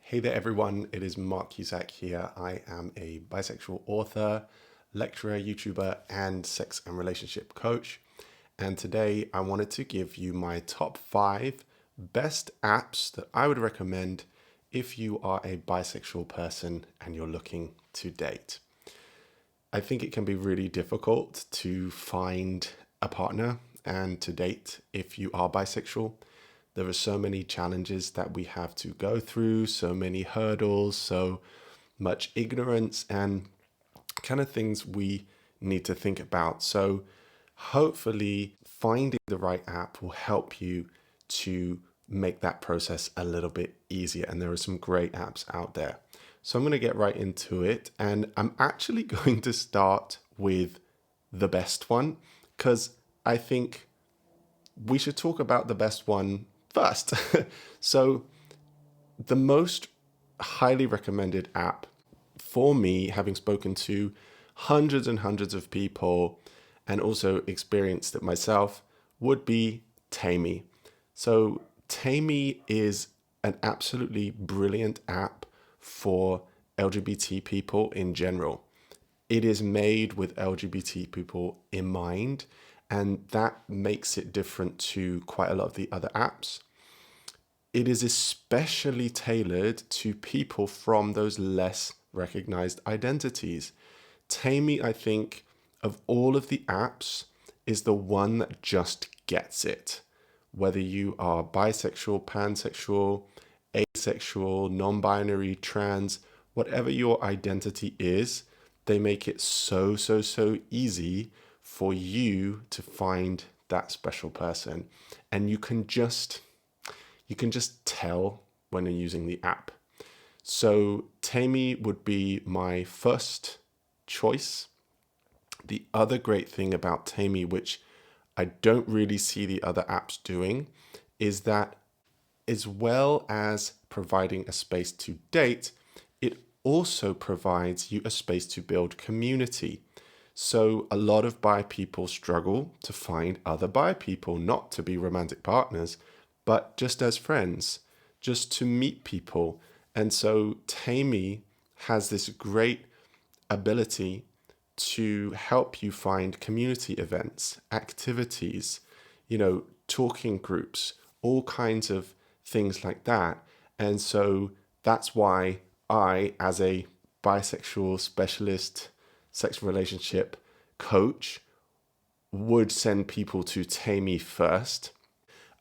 Hey there, everyone. It is Mark Cusack here. I am a bisexual author, lecturer, YouTuber, and sex and relationship coach. And today I wanted to give you my top 5 best apps that I would recommend if you are a bisexual person and you're looking to date. I think it can be really difficult to find a partner and to date if you are bisexual. There are so many challenges that we have to go through, so many hurdles, so much ignorance, and kind of things we need to think about. So, hopefully, finding the right app will help you to make that process a little bit easier. And there are some great apps out there. So, I'm going to get right into it. And I'm actually going to start with the best one because I think we should talk about the best one first. So, the most highly recommended app for me, having spoken to hundreds and hundreds of people and also experienced it myself, would be Taimi. So, Taimi is an absolutely brilliant app for LGBT people in general. It is made with LGBT people in mind, and that makes it different to quite a lot of the other apps. It is especially tailored to people from those less recognized identities. Taimi, I think, of all of the apps, is the one that just gets it. Whether you are bisexual, pansexual, asexual, non-binary, trans, whatever your identity is, they make it so easy for you to find that special person. And you can just tell when you're using the app. So Taimi would be my first choice. The other great thing about Taimi, which I don't really see the other apps doing, is that as well as providing a space to date, it also provides you a space to build community. So a lot of bi people struggle to find other bi people, not to be romantic partners, but just as friends, just to meet people. And so Taimi has this great ability to help you find community events, activities, talking groups, all kinds of things like that. And so that's why I, as a bisexual specialist sex relationship coach, would send people to Taimi first.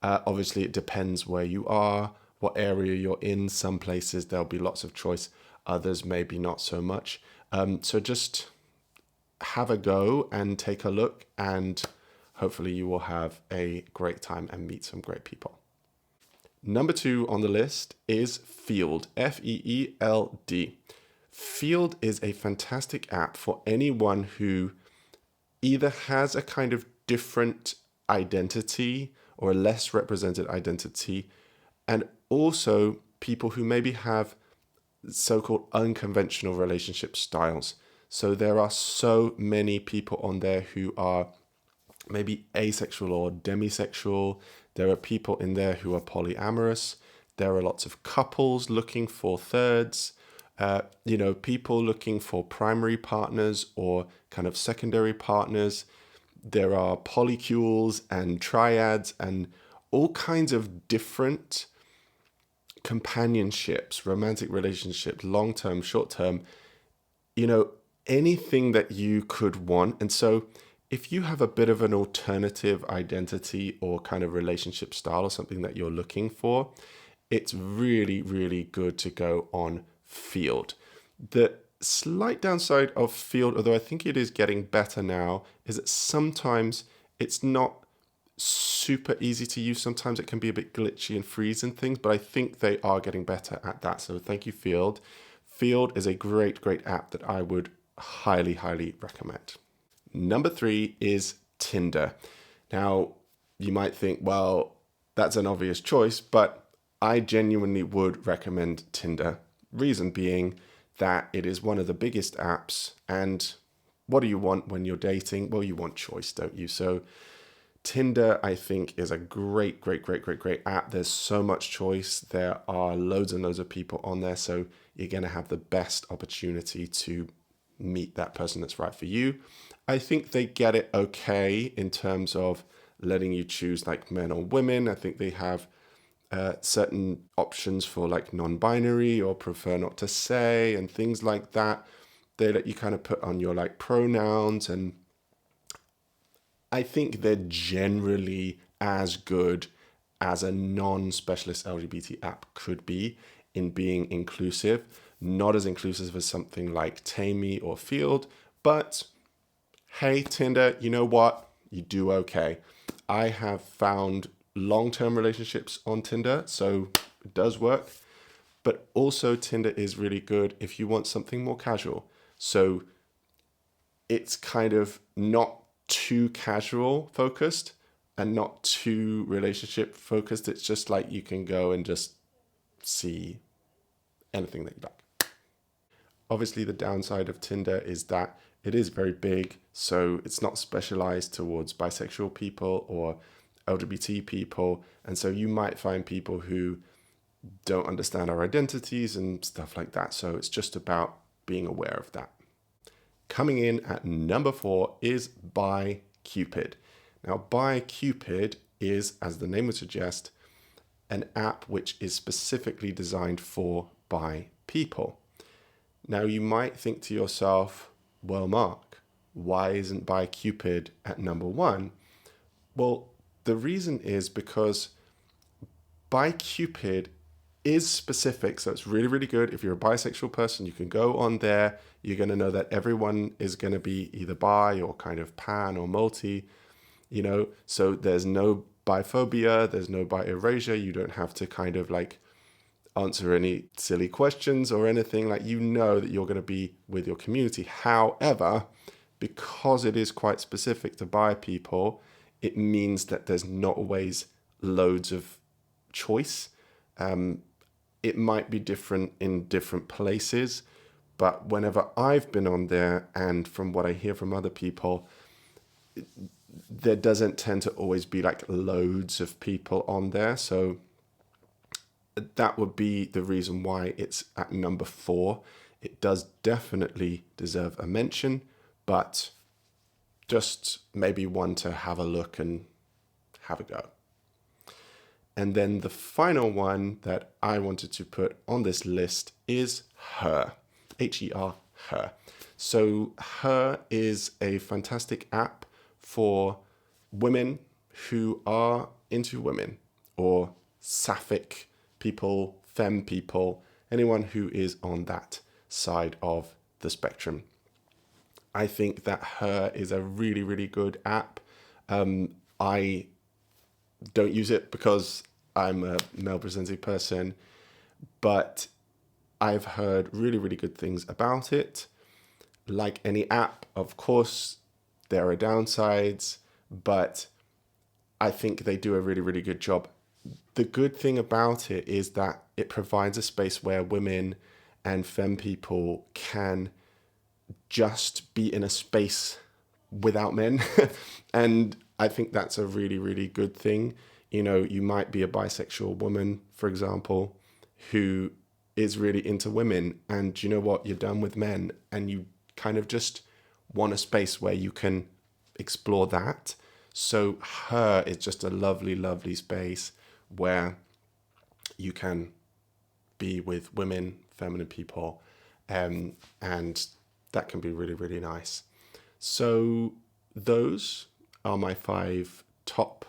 Obviously, it depends where you are, what area you're in. Some places there'll be lots of choice, others maybe not so much. So just have a go and take a look, and hopefully you will have a great time and meet some great people. Number 2 on the list is Feeld, Feeld. Feeld is a fantastic app for anyone who either has a kind of different identity or a less represented identity, and also people who maybe have so-called unconventional relationship styles. So there are so many people on there who are maybe asexual or demisexual. There are people in there who are polyamorous. There are lots of couples looking for thirds. People looking for primary partners or kind of secondary partners. There are polycules and triads and all kinds of different companionships, romantic relationships, long-term, short-term, anything that you could want. And so if you have a bit of an alternative identity or kind of relationship style or something that you're looking for, it's really, really good to go on Feeld. The slight downside of Feeld, although I think it is getting better now, is that sometimes it's not super easy to use. Sometimes it can be a bit glitchy and freeze and things, but I think they are getting better at that. So thank you, Feeld. Feeld is a great app that I would highly recommend. Number 3 is Tinder. Now, you might think, well, that's an obvious choice, but I genuinely would recommend Tinder. Reason being that it is one of the biggest apps, and what do you want when you're dating? Well, you want choice, don't you? So Tinder, I think, is a great, great, great, great, great app. There's so much choice. There are loads and loads of people on there. So you're going to have the best opportunity to meet that person that's right for you. I think they get it okay in terms of letting you choose like men or women. I think they have certain options for like non-binary or prefer not to say and things like that. They let you kind of put on your like pronouns, and I think they're generally as good as a non-specialist LGBT app could be in being inclusive. Not as inclusive as something like Taimi or Field, but hey, Tinder, you know what? You do okay. I have found long-term relationships on Tinder, so it does work. But also Tinder is really good if you want something more casual. So it's kind of not too casual focused and not too relationship focused. It's just like you can go and just see anything that you like. Obviously, the downside of Tinder is that it is very big, so it's not specialized towards bisexual people or LGBT people. And so you might find people who don't understand our identities and stuff like that. So it's just about being aware of that. Coming in at number 4 is ByCupid. Now, ByCupid is, as the name would suggest, an app which is specifically designed for bi people. Now, you might think to yourself, well, Mark, why isn't ByCupid at number 1? Well, the reason is because ByCupid is specific. So it's really, really good. If you're a bisexual person, you can go on there. You're going to know that everyone is going to be either bi or kind of pan or multi, so there's no biphobia, there's no bi erasure. You don't have to kind of like answer any silly questions or anything. Like, that you're going to be with your community. However, because it is quite specific to bi people, it means that there's not always loads of choice. It might be different in different places, but whenever I've been on there, and from what I hear from other people, there doesn't tend to always be like loads of people on there. So that would be the reason why it's at number 4. It does definitely deserve a mention, but just maybe one to have a look and have a go. And then the final one that I wanted to put on this list is Her, Her, Her. So Her is a fantastic app for women who are into women, or sapphic people, femme people, anyone who is on that side of the spectrum. I think that Her is a really, really good app. I don't use it because I'm a male presenting person, but I've heard really, really good things about it. Like any app, of course, there are downsides, but I think they do a really, really good job. The good thing about it is that it provides a space where women and femme people can just be in a space without men. And I think that's a really, really good thing. You might be a bisexual woman, for example, who is really into women, and you know what? You're done with men, and you kind of just want a space where you can explore that. So Her is just a lovely, lovely space where you can be with women, feminine people, and that can be really, really nice. So those are my 5 top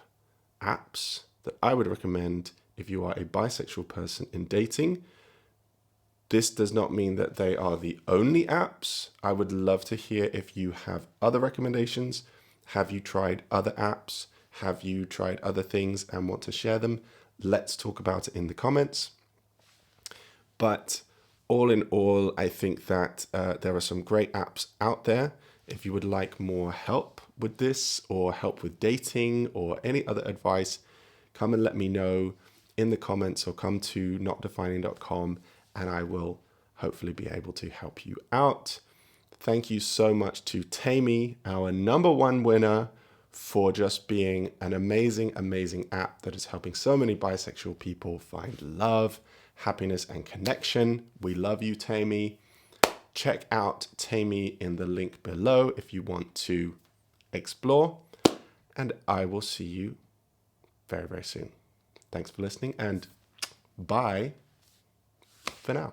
apps that I would recommend if you are a bisexual person in dating. This does not mean that they are the only apps. I would love to hear if you have other recommendations. Have you tried other apps? Have you tried other things and want to share them? Let's talk about it in the comments. But all in all, I think that there are some great apps out there. If you would like more help with this, or help with dating, or any other advice, come and let me know in the comments, or come to notdefining.com, and I will hopefully be able to help you out. Thank you so much to Taimi, our number 1 winner, for just being an amazing, amazing app that is helping so many bisexual people find love, happiness, and connection. We love you, Taimi. Check out Taimi in the link below if you want to explore. And I will see you very, very soon. Thanks for listening, and bye for now.